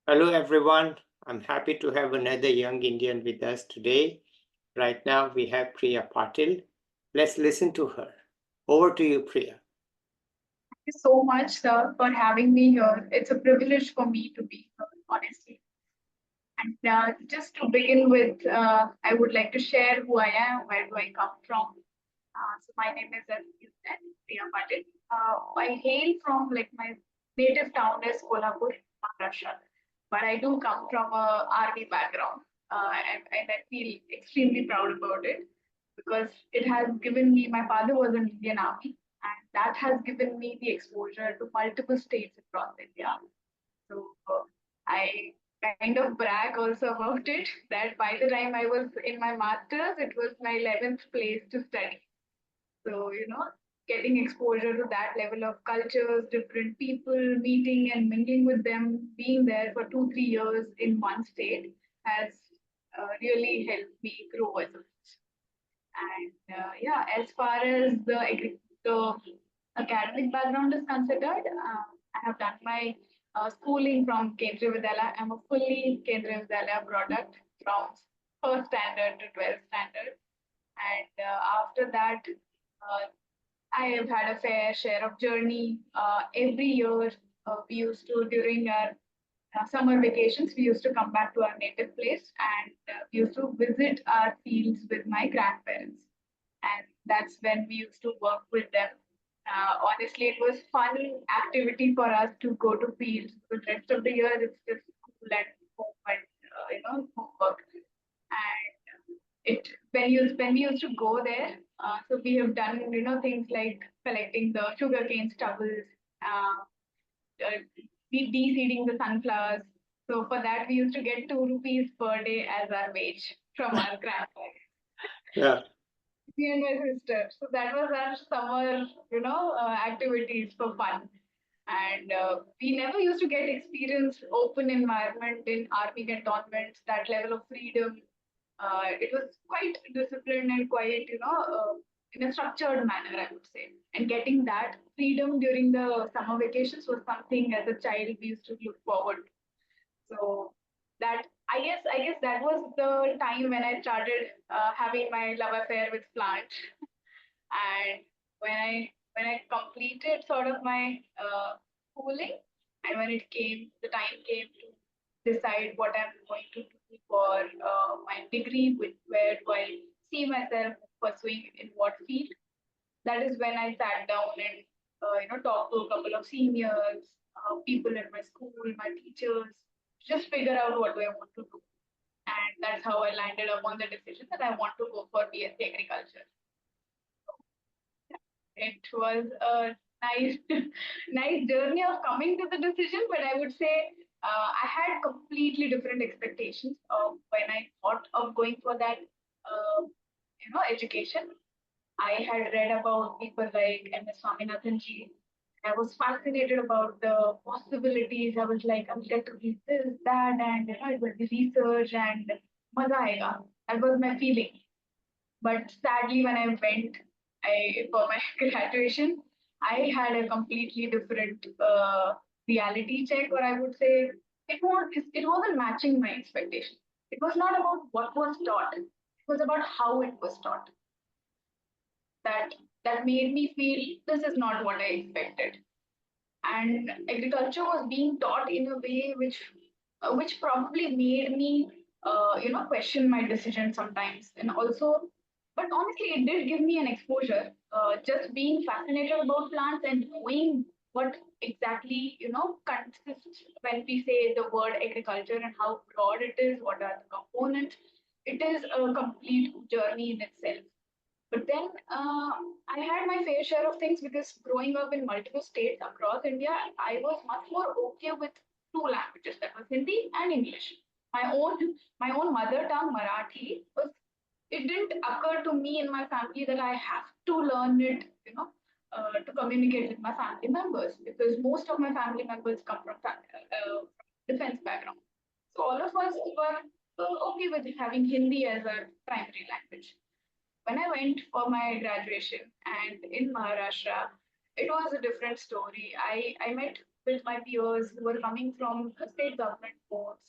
Hello, everyone. I'm happy to have another young Indian with us today. Right now, we have Priya Patil. Let's listen to her. Over to you, Priya. Thank you so much, sir, for having me here. It's a privilege for me to be here, honestly. And just to begin with, I would like to share who I am, where do I come from. So my name is, as you said, Priya Patil. I hail from like my native town is Kolhapur, Maharashtra, but I do come from a army background, and I feel extremely proud about it because it has given me. My father was in Indian Army, and that has given me the exposure to multiple states across India. So I kind of brag also about it that by the time I was in my master's, it was my 11th place to study. So, getting exposure to that level of cultures, different people, meeting and mingling with them, being there for 2, 3 years in one state has really helped me grow as a person. And yeah, as far as the academic background is considered, I have done my schooling from Kendriya Vidyalaya. I'm a fully Kendriya Vidyalaya product from first standard to 12th standard. And after that, I have had a fair share of journey. Every year, we used to, during our summer vacations, we used to come back to our native place and we used to visit our fields with my grandparents. And that's when we used to work with them. Honestly, it was fun activity for us to go to fields. The rest of the year, it's just school and home and homework. And it when we used to go there, so we have done things like collecting the sugarcane stubbles, uh, de-seeding the sunflowers. So for that, we used to get 2 rupees per day as our wage from our grandparents. Yeah, Me and my sister. So that was our summer, activities for fun. And we never used to get experience open environment in army cantonments, that level of freedom. It was quite disciplined and quite, in a structured manner, I would say. And getting that freedom during the summer vacations was something as a child we used to look forward to. So that I guess that was the time when I started having my love affair with plants. And when I completed sort of my schooling, and when the time came to decide what I'm going to do for my degree, with where do I see myself pursuing in what field, that is when I sat down and talked to a couple of seniors, people in my school, my teachers, just figure out what do I want to do. And that's how I landed up on the decision that I want to go for B.Sc agriculture. It was a nice, nice journey of coming to the decision, but I would say I had completely different expectations of when I thought of going for that, education. I had read about people like M.S. Swaminathan ji. I was fascinated about the possibilities. I was like, I will get to read this, that, and it will be research and maza aega. That was my feeling. But sadly, when I went for my graduation, I had a completely different reality check, or I would say it wasn't matching my expectation. It was not about what was taught; it was about how it was taught. That that made me feel this is not what I expected. And agriculture was being taught in a way which probably made me question my decision sometimes, and also, but honestly it did give me an exposure, just being fascinated about plants and knowing what exactly consists when we say the word agriculture and how broad it is, what are the components. It is a complete journey in itself. But then I had my fair share of things because growing up in multiple states across India, I was much more okay with two languages, that was Hindi and English. My own mother tongue, Marathi, was it didn't occur to me in my family that I have to learn it, to communicate with my family members because most of my family members come from defense background. So all of us were okay with having Hindi as our primary language. When I went for my graduation and in Maharashtra, it was a different story. I met with my peers who were coming from state government boards.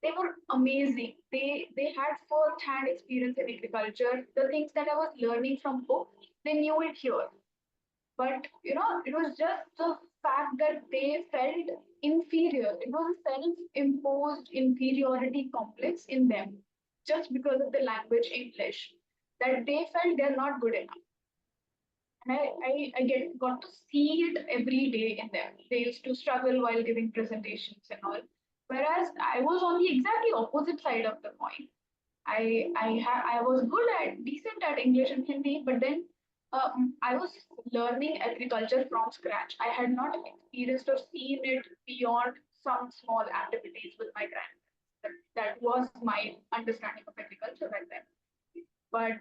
They were amazing. They had first-hand experience in agriculture. The things that I was learning from books, they knew it here. But it was just the fact that they felt inferior. It was a self-imposed inferiority complex in them, just because of the language English, that they felt they're not good enough. And I got to see it every day in them. They used to struggle while giving presentations and all. Whereas I was on the exactly opposite side of the coin. I was good at decent at English and Hindi, but then I was learning agriculture from scratch. I had not experienced or seen it beyond some small activities with my grandparents. That was my understanding of agriculture back then. But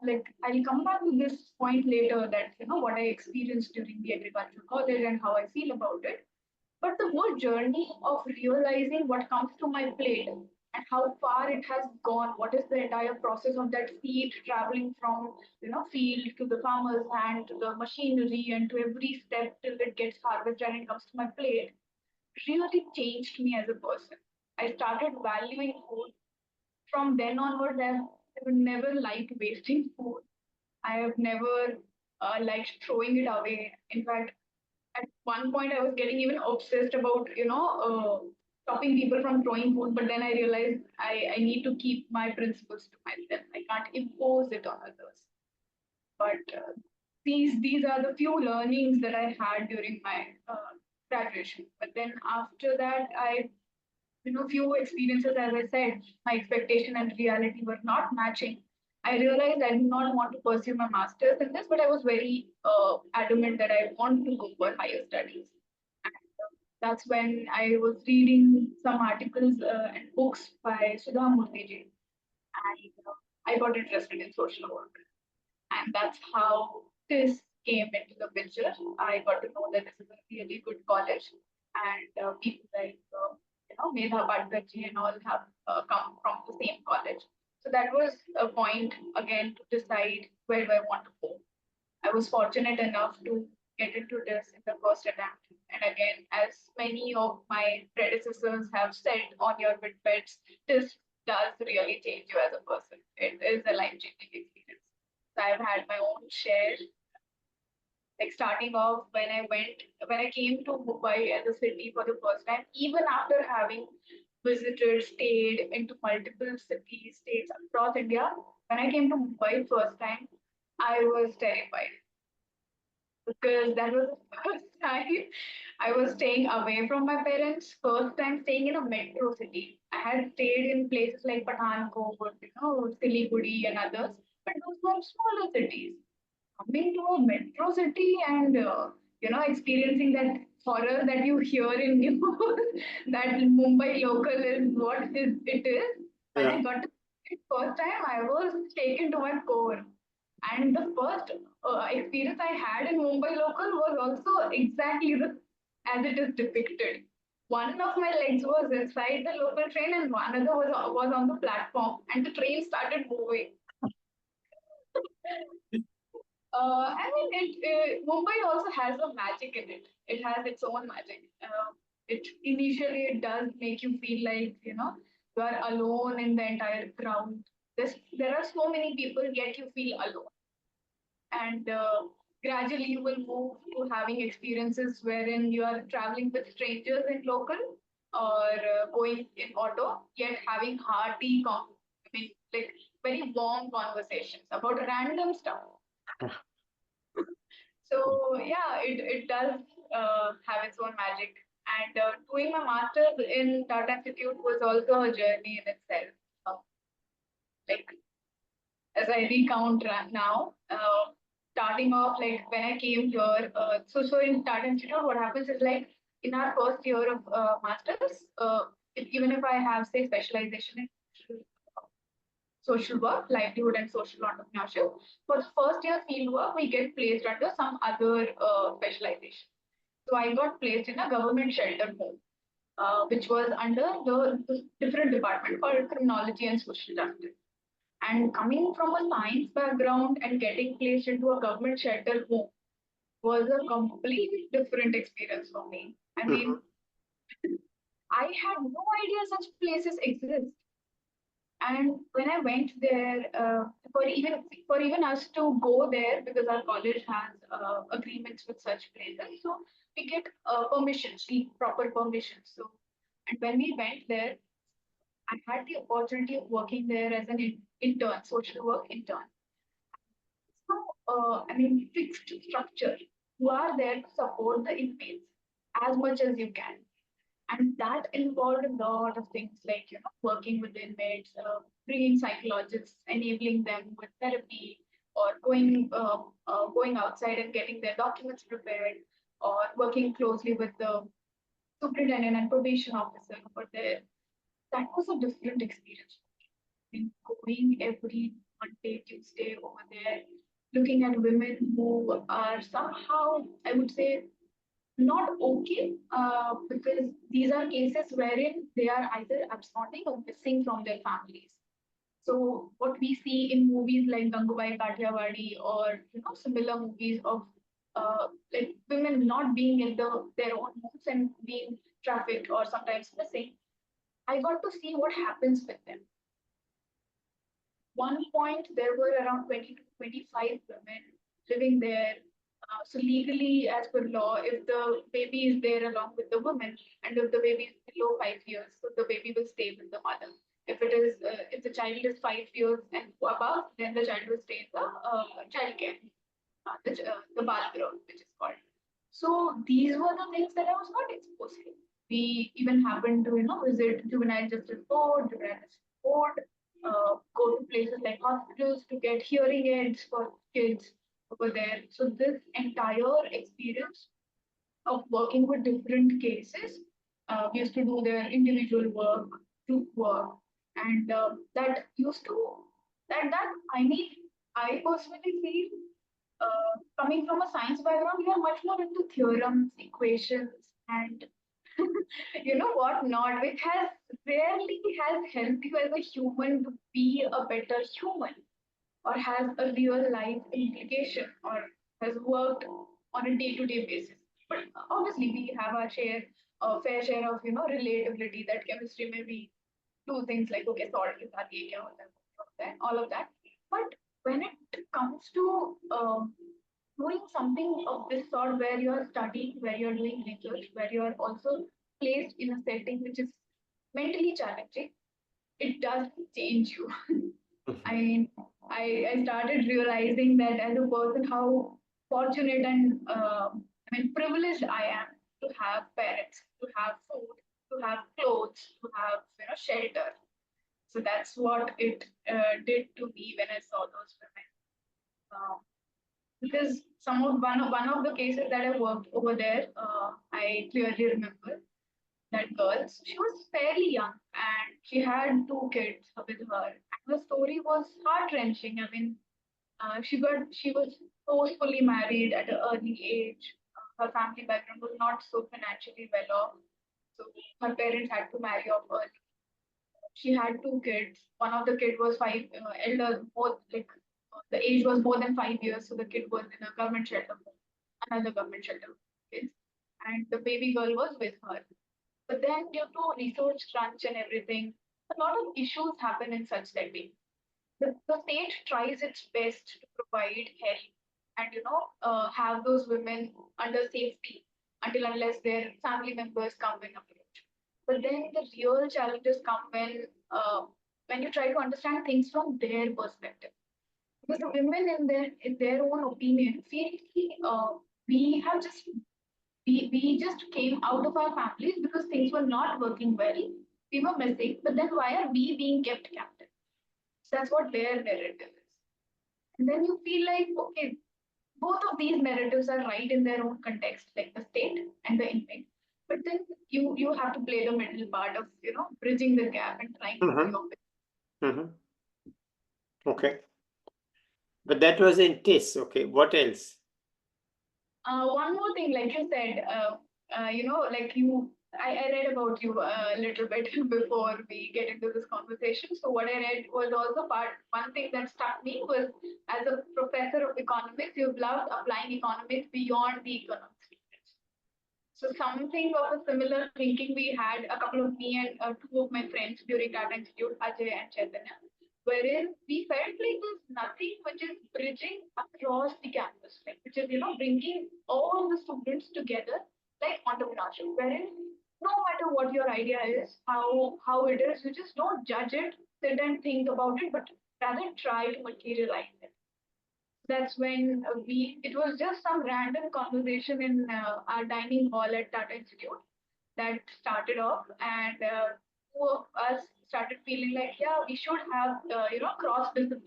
like I'll come back to this point later, that what I experienced during the agriculture college and how I feel about it. But the whole journey of realizing what comes to my plate and how far it has gone, what is the entire process of that seed traveling from field to the farmer's hand to the machinery and to every step till it gets harvested and it comes to my plate, really changed me as a person. I started valuing food. From then onwards, I would never like wasting food. I have never liked throwing it away. In fact, at one point I was getting even obsessed about stopping people from throwing food, but then I realized I need to keep my principles to myself. I can't impose it on others. But these are the few learnings that I had during my graduation. But then after that, I few experiences, as I said, my expectation and reality were not matching. I realized I did not want to pursue my master's in this, but I was very adamant that I want to go for higher studies. And that's when I was reading some articles and books by Sudha Murthy, and I got interested in social work. And that's how this came into the picture. I got to know that this is a really good college, and people like Medha Bhatkarji and all have come from the same college. So that was a point again to decide where do I want to go. I was fortunate enough to get into this in the first attempt. And again, as many of my predecessors have said on your Vidpeds, this does really change you as a person. It is a life-changing experience. So I've had my own share. Like starting off when I came to Mumbai as a city for the first time, even after having visited, stayed into multiple cities, states across India, when I came to Mumbai first time, I was terrified because that was the first time I was staying away from my parents, first time staying in a metro city. I had stayed in places like Pathankot, Siliguri and others, but those were smaller cities. Coming to a metro city and experiencing that horror that you hear in news that Mumbai local is what is it is. When I got to it first time, I was taken to my core. And the first experience I had in Mumbai local was also exactly as it is depicted. One of my legs was inside the local train and one other was on the platform, and the train started moving. I mean, Mumbai also has a magic in it. It has its own magic. It initially it does make you feel like you are alone in the entire crowd. There are so many people, yet you feel alone. And gradually you will move to having experiences wherein you are traveling with strangers in local or going in auto, yet having I mean, like very warm conversations about random stuff. So yeah, it does have its own magic. And doing my master's in Tata Institute was also a journey in itself. Uh, like as I recount now, starting off like when I came here. So in Tata Institute, what happens is like in our first year of masters, even if I have say specialization in social work, livelihood, and social entrepreneurship. For the first year field work, we get placed under some other specialization. So I got placed in a government shelter home, which was under the different department called criminology and social justice. And coming from a science background and getting placed into a government shelter home was a completely different experience for me. I mean, I had no idea such places exist. And when I went there, for even us to go there, because our college has agreements with such places, so we get permissions, proper permissions. So, and when we went there, I had the opportunity of working there as an intern, social work intern. So, I mean, fixed structure. You are there to support the inmates as much as you can, and that involved a lot of things like working with the inmates, bringing psychologists, enabling them with therapy, or going outside and getting their documents prepared, or working closely with the superintendent and probation officer over there. That was a different experience. In going every Monday, Tuesday over there, looking at women who are somehow, I would say, not okay, because these are cases wherein they are either absconding or missing from their families. So what we see in movies like Gangubai Kathiawadi, or similar movies of like women not being in their own homes and being trafficked or sometimes missing, I got to see what happens with them. One point, there were around 20 to 25 women living there. So legally, as per law, if the baby is there along with the woman, and if the baby is below 5 years, so the baby will stay with the mother. If the child is 5 years and above, then the child will stay in the child care, the Balgro, which is called. So these were the things that I was not exposed to. We even happened to visit juvenile justice board, juvenile justice board, go to places like hospitals to get hearing aids for kids over there. So this entire experience of working with different cases, we used to do their individual work, group work, and that I mean, I personally feel, coming from a science background, we are much more into theorems, equations, and what not, which has rarely has helped you as a human to be a better human, or has a real life implication, or has worked on a day-to-day basis. But obviously, we have our fair share of relatability, that chemistry may be do things like, okay, salt ke saath ye kya hota hai, all of that. But when it comes to doing something of this sort, where you are studying, where you're doing research, where you are also placed in a setting which is mentally challenging, it does change you. I mean, I started realizing that as a person, how fortunate and privileged I am to have parents, to have food, to have clothes, to have shelter. So that's what it did to me when I saw those women. Because one of the cases that I worked over there, I clearly remember that girl. So she was fairly young and she had two kids with her. And the story was heart wrenching. I mean, she was forcefully married at an early age. Her family background was not so financially well off, so her parents had to marry off early. She had two kids. One of the kid was elder, both like the age was more than 5 years, so the kid was in a government shelter, another government shelter kids, and the baby girl was with her. But then, due to resource crunch and everything, a lot of issues happen in such setting. The state tries its best to provide help and have those women under safety until unless their family members come in approach. But then the real challenges come when you try to understand things from their perspective, because the women in their own opinion feel we have just we just came out of our families because things were not working well. We were missing, but then why are we being kept captive? So that's what their narrative is. And then you feel like, okay, both of these narratives are right in their own context, like the state and the inmate. But then you have to play the middle part of bridging the gap and trying to do your best. Mm-hmm. Okay. But that was in TIS. Okay. What else? One more thing, like you said, like you I read about you a little bit before we get into this conversation. So what I read was also one thing that struck me was, as a professor of economics, you've loved applying economics beyond the economics. So something of a similar thinking we had, a couple of me and two of my friends during Tata Institute, Ajay and Chaitanya, wherein we felt like there's nothing which is bridging across the campus, like which is bringing all the students together, like entrepreneurship, wherein no matter what your idea is, how it is, you just don't judge it, sit and think about it, but rather try to materialize it. That's when it was just some random conversation in our dining hall at Tata Institute that started off, and two of us started feeling like, yeah, we should have,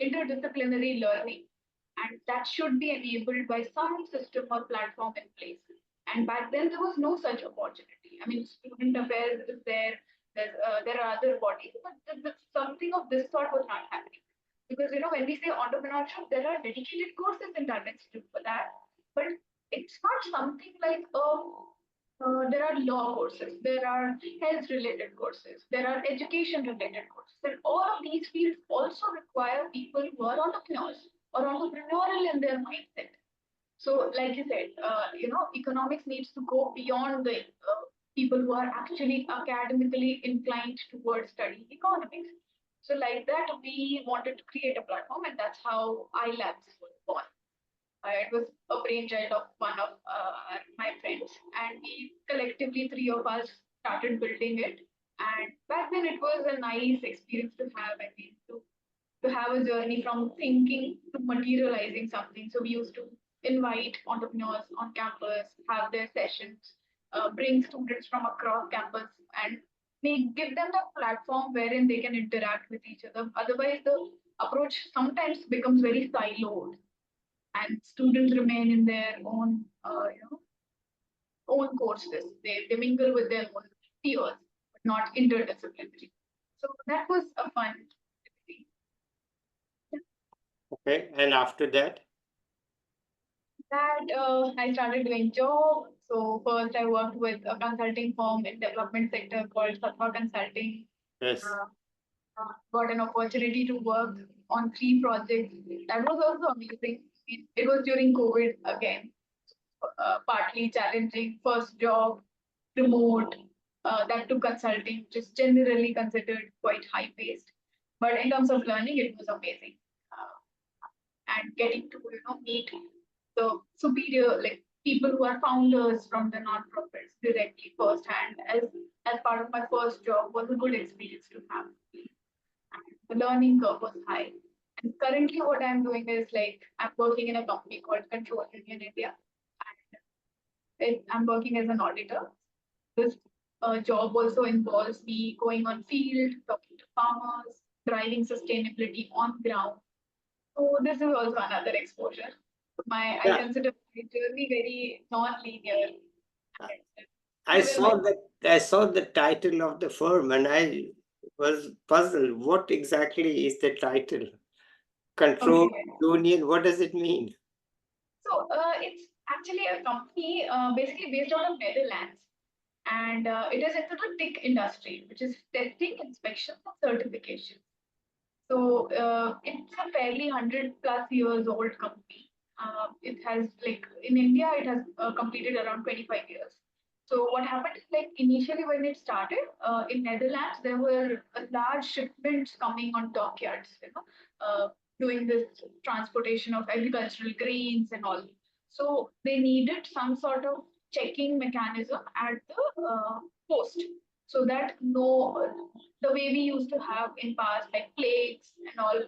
interdisciplinary learning, and that should be enabled by some system or platform in place. And back then, there was no such opportunity. I mean, student affairs is there. There are other bodies, but something of this sort was not happening. Because when we say entrepreneurship, there are dedicated courses in Tata Institute for that, but it's not something like there are law courses, there are health related courses, there are education related courses, and all of these fields also require people who are entrepreneurs or entrepreneurial in their mindset. So, like you said, economics needs to go beyond the people who are actually academically inclined towards studying economics. So, like that, we wanted to create a platform, and that's how iLabs was born. It was a brainchild of one of my friends, and we collectively, three of us, started building it. And back then, it was a nice experience to have. I mean, to have a journey from thinking to materializing something. So we used to invite entrepreneurs on campus, have their sessions, bring students from across campus, and give them the platform wherein they can interact with each other. Otherwise, the approach sometimes becomes very siloed, and students remain in their own courses. They mingle with their own peers, but not interdisciplinary. So that was a fun thing. Okay, and after that? That I started doing job. So first I worked with a consulting firm in development sector called Sattva Consulting. Yes. Uh, Got an opportunity to work on 3 projects. That was also amazing. It was during COVID again, partly challenging. First job, remote, that to consulting, which is generally considered quite high paced. But in terms of learning, it was amazing. And getting to meet the superior, like people who are founders from the non-profits directly firsthand, as part of my first job, was a good experience to have. And the learning curve was high. And currently what I'm doing is, like, I'm working in a company called Control Union India, and I'm working as an auditor. This job also involves me going on field, talking to farmers, driving sustainability on ground. So this is also another exposure. I Yeah, consider my journey very non-linear. I Given my saw that. I saw the title of the firm, and I was puzzled. What exactly is the title? Control Okay, Union. What does it mean? so it's actually a company basically based out of Netherlands, and it is into the TIC industry, which is testing, inspection, and certification. So it's a fairly 100+ years old company. It has, like, in India, it has completed around 25 years. So what happened is, like, initially when it started in Netherlands, there were large shipments coming on dockyards, doing this transportation of agricultural grains and all. So they needed some sort of checking mechanism at the post, so that no, the way we used to have in past, like plagues and all,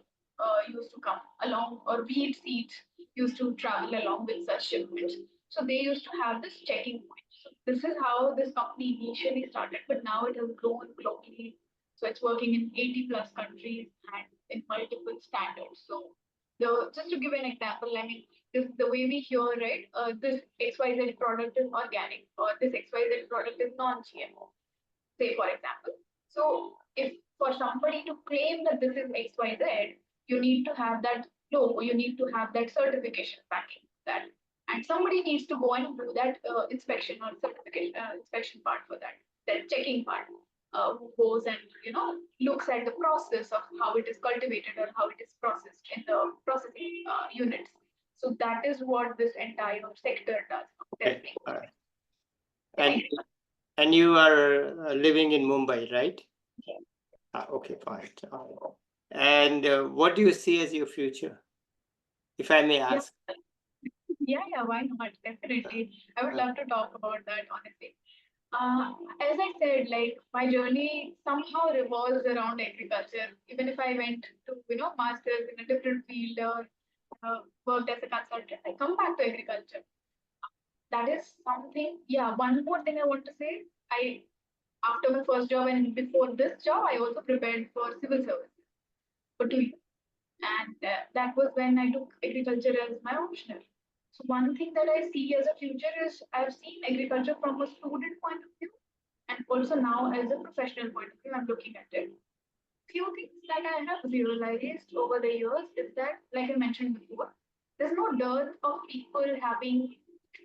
used to come along, or weed seeds used to travel along with such shipments. So they used to have this checking point. So this is how this company initially started, but now it has grown globally. So it's working in 80+ countries and in multiple standards. So just to give an example, I mean, the way we hear, right, this XYZ product is organic, or this XYZ product is non-GMO, say for example. So if for somebody to claim that this is XYZ, you need to have that logo, you need to have that certification backing that. And somebody needs to go and do that inspection or certification inspection part for that. the checking part, who goes and looks at the process of how it is cultivated or how it is processed in the processing units. So that is what this entire sector does. Okay. Testing. And and you are living in Mumbai, right? Yeah. Okay, fine. And what do you see as your future, if I may ask? Yeah, why not? Definitely. I would love to talk about that, honestly. As I said, like my journey somehow revolves around agriculture. Even if I went to, masters in a different field or worked as a consultant, I come back to agriculture. That is something. Yeah, one more thing I want to say. I After my first job and before this job, I also prepared for civil service for 2 years. And that was when I took agriculture as my optional. So one thing that I see as a future is I've seen agriculture from a student point of view, and also now as a professional point of view, I'm looking at it. Few things that I have realized over the years is that, like I mentioned before, there's no dearth of people having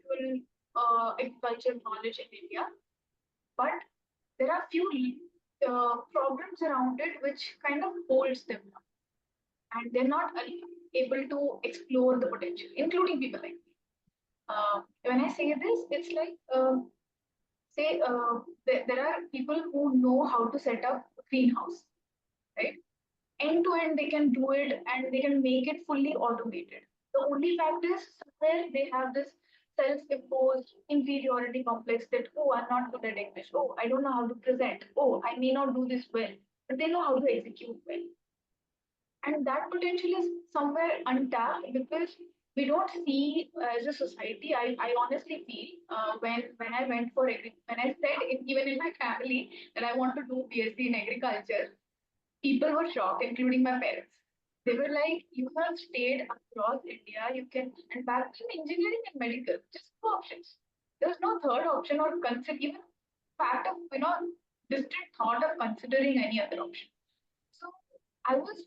full agricultural knowledge in India, but there are few problems around it which kind of holds them down, and they're not able to explore the potential, including people like me. When I say this, it's like say there are people who know how to set up a greenhouse, right? End to end, they can do it and they can make it fully automated. The only fact is somewhere they have this self-imposed inferiority complex that, oh, I'm not good at English. Oh, I don't know how to present. Oh, I may not do this well, but they know how to execute well. And that potential is somewhere untapped because we don't see as a society. I honestly feel when I went for when I said even in my family that I want to do B.Sc in agriculture, people were shocked, including my parents. They were like, "You have stayed across India. You can, and back in engineering and medical, just two options. There's no third option or consider even fact of distant thought of considering any other option." So I was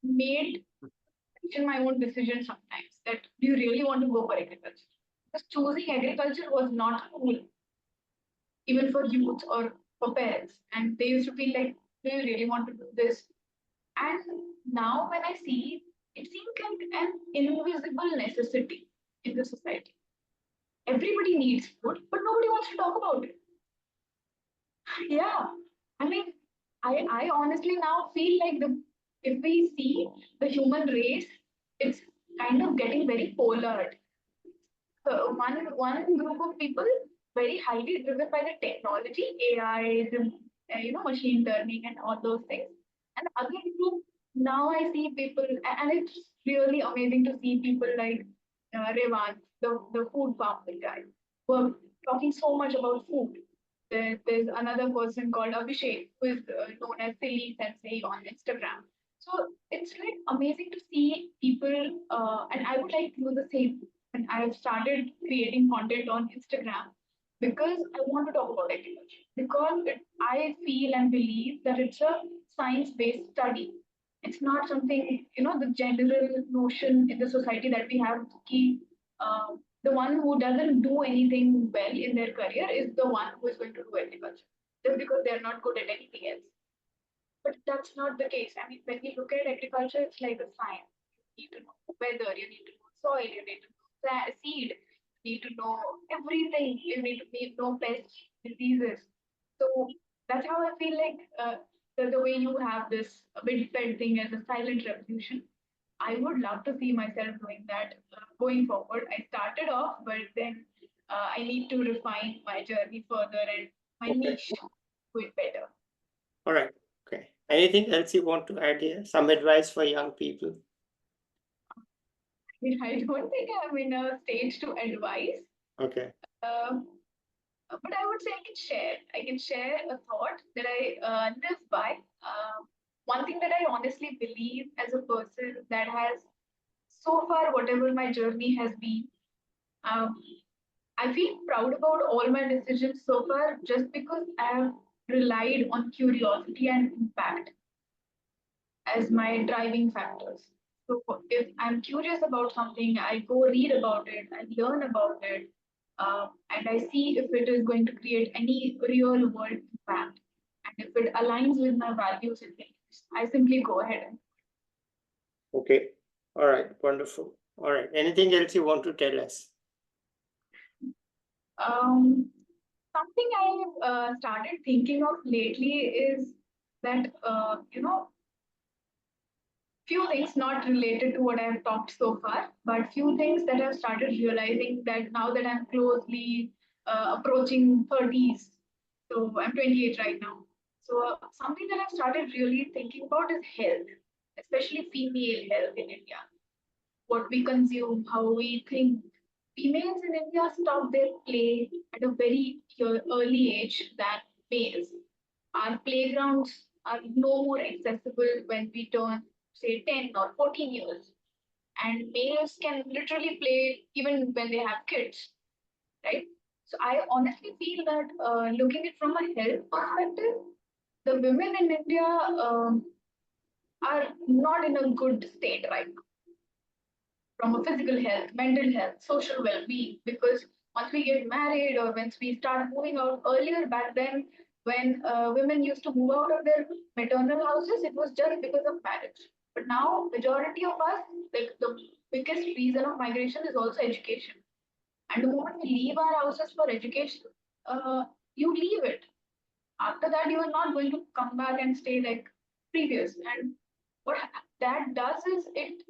made question my own decision sometimes that do you really want to go for agriculture? Because choosing agriculture was not cool, even for youth or for parents. And they used to feel like, do you really want to do this? And now when I see, it seems like an invisible necessity in the society. Everybody needs food, but nobody wants to talk about it. Yeah. I mean, I honestly now feel like the if we see the human race, it's kind of getting very polar. One group of people very highly driven by the technology, AI, machine learning, and all those things. And other group now I see people, and it's really amazing to see people like Revan, the food farmer guy, who are talking so much about food. There's another person called Abhishek, who is known as Silly Sensei on Instagram. So it's like amazing to see people, and I would like to do the same. And I have started creating content on Instagram because I want to talk about agriculture. Because I feel and believe that it's a science-based study. It's not something, the general notion in the society that we have ki, the one who doesn't do anything well in their career is the one who is going to do agriculture just because they're not good at anything else. But that's not the case. I mean, when you look at agriculture, it's like a science. You need to know weather, you need to know soil, you need to know seed, you need to know everything. You need to know pests, diseases. So that's how I feel like the way you have this Vidped thing as a silent revolution. I would love to see myself doing that going forward. I started off, but then I need to refine my journey further and my Okay. niche do it better. All right. Okay. Anything else you want to add here? Some advice for young people? I don't think I'm in a stage to advise, Okay. um, but I would say I can share. I can share a thought that I live by. One thing that I honestly believe as a person that has so far, whatever my journey has been, um, I feel proud about all my decisions so far just because I have relied on curiosity and impact as my driving factors. So if I'm curious about something, I go read about it, I learn about it, and I see if it is going to create any real world impact and if it aligns with my values and beliefs. I simply go ahead and Okay. All right. Wonderful. All right. Anything else you want to tell us? something I started thinking of lately is that few things not related to what I've talked so far, but few things that I've started realizing that now that I'm closely approaching 30s. So I'm 28 right now. So something that I've started really thinking about is health, especially female health in India. What we consume, how we think. Females in India stop their play at a very early age than males. Our playgrounds are no more accessible when we turn, say, 10 or 14 years. And males can literally play even when they have kids, right? So I honestly feel that looking at from a health perspective, the women in India are not in a good state right now from a physical health, mental health, social well-being. Because once we get married or once we start moving out earlier back then, when women used to move out of their maternal houses, it was just because of marriage. But now, majority of us, like the biggest reason of migration is also education. And the moment we leave our houses for education, you leave it. After that, you are not going to come back and stay like previous. And what that does is it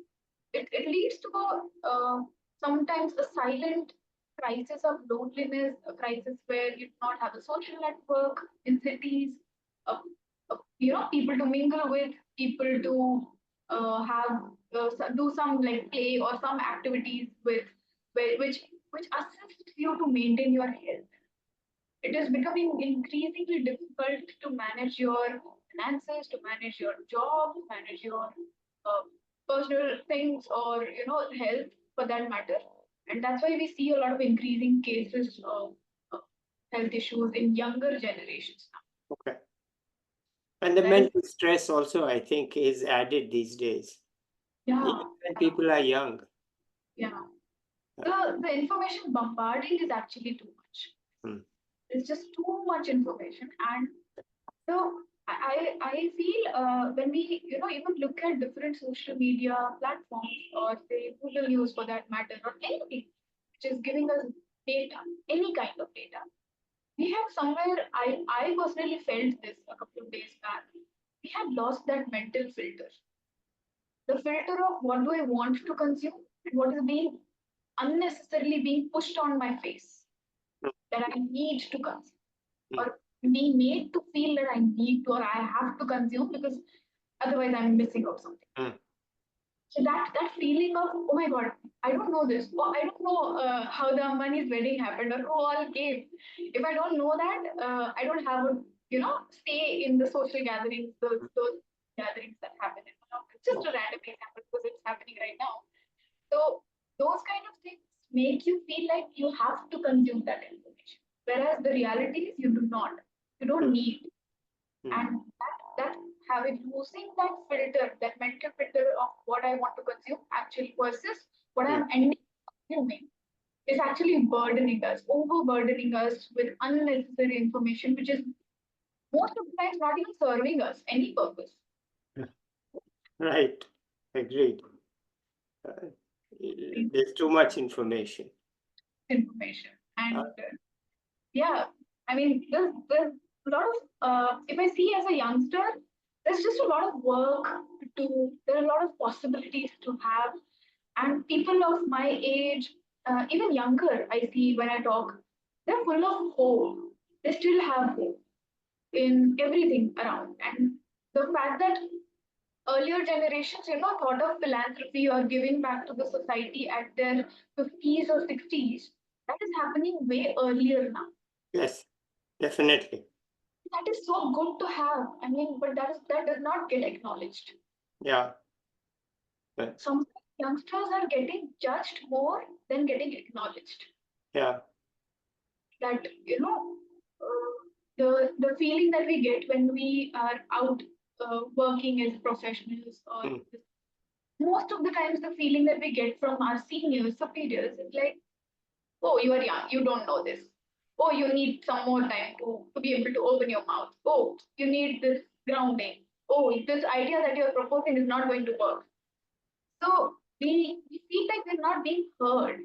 leads to sometimes a silent crisis of loneliness, a crisis where you do not have a social network in cities, people to mingle with, people to do some like play or some activities with, which assist you to maintain your health. It is becoming increasingly difficult to manage your finances, to manage your job, to manage your uh, personal things or health for that matter. And that's why we see a lot of increasing cases of health issues in younger generations now. Okay. And the That is, mental stress also, I think, is added these days, yeah, even when people are young. yeah. The information bombarding is actually too much. Hmm. It's just too much information, and so I feel when we even look at different social media platforms or say Google News for that matter or anything which is giving us data, any kind of data, we have somewhere I personally felt this a couple of days back. We have lost that mental filter, the filter of what do I want to consume and what is being unnecessarily being pushed on my face that I need to consume Hmm. or being made to feel that I need to or I have to consume because otherwise I'm missing out something. Hmm. So that feeling of oh my god, I don't know this, or I don't know how the Ambani's wedding happened or who all came. If I don't know that, I don't have a stay in the social gatherings, those gatherings that happen. It's just a random example because it's happening right now. So those kind of things make you feel like you have to consume that information. Whereas the reality is you do not. You don't Hmm. need. Hmm. And that having losing that filter, that mental filter of what I want to consume actually versus what Hmm. I'm ending up consuming is actually burdening us, overburdening us with unnecessary information, which is most of the times not even serving us any purpose. Right. Agreed. Uh, there's too much information. Information. And Uh, yeah, I mean, there's a lot of if I see as a youngster, there's just a lot of work to do. There are a lot of possibilities to have, and people of my age, even younger, I see when I talk, they're full of hope. They still have hope in everything around, and the fact that earlier generations, thought of philanthropy or giving back to the society at their 50s or 60s, that is happening way earlier now. yes, definitely. That is so good to have. I mean, but that does not get acknowledged. Yeah. Uh, Some youngsters are getting judged more than getting acknowledged. yeah. That the feeling that we get when we are out working as professionals, or Hmm. most of the times the feeling that we get from our seniors, superiors, is like Oh, you are young, you don't know this. Oh, you need some more time to be able to open your mouth. Oh, you need this grounding. Oh, this idea that you're proposing is not going to work. So we feel like we're not being heard.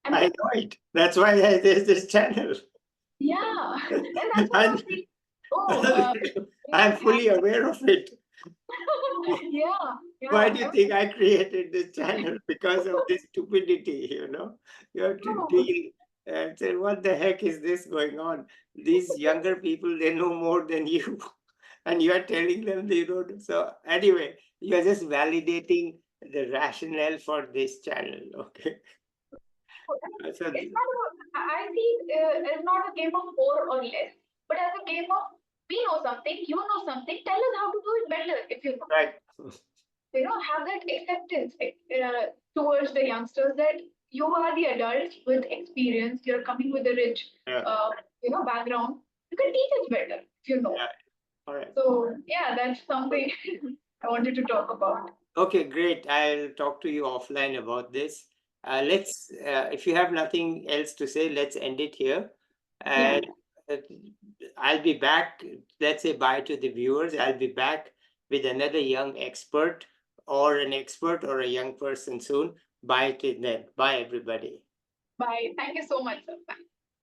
I I mean, know it. That's why there's this channel. yeah. And that's what I And was thinking. Oh, I'm fully aware of it. yeah, Why yeah. do you think I created this channel? Because of this stupidity, You have to No, deal and say, what the heck is this going on? These younger people, they know more than you. And you are telling them they don't. So anyway, you are just validating the rationale for this channel. Okay. So it's not. I think it's not a game of more or less, but as a game of we know something, you know something. Tell us how to do it better if you know. right. Have that acceptance towards the youngsters that you are the adult with experience. You're coming with a rich, Yeah. background. You can teach us better if you know. Yeah. All right. So yeah, that's something I wanted to talk about. Okay, great. I'll talk to you offline about this. If you have nothing else to say, let's end it here. Yeah. And uh, I'll be back. Let's say bye to the viewers. I'll be back with another young expert or an expert or a young person soon. Bye to them. Bye, everybody. Bye. Thank you so much, sir. Bye.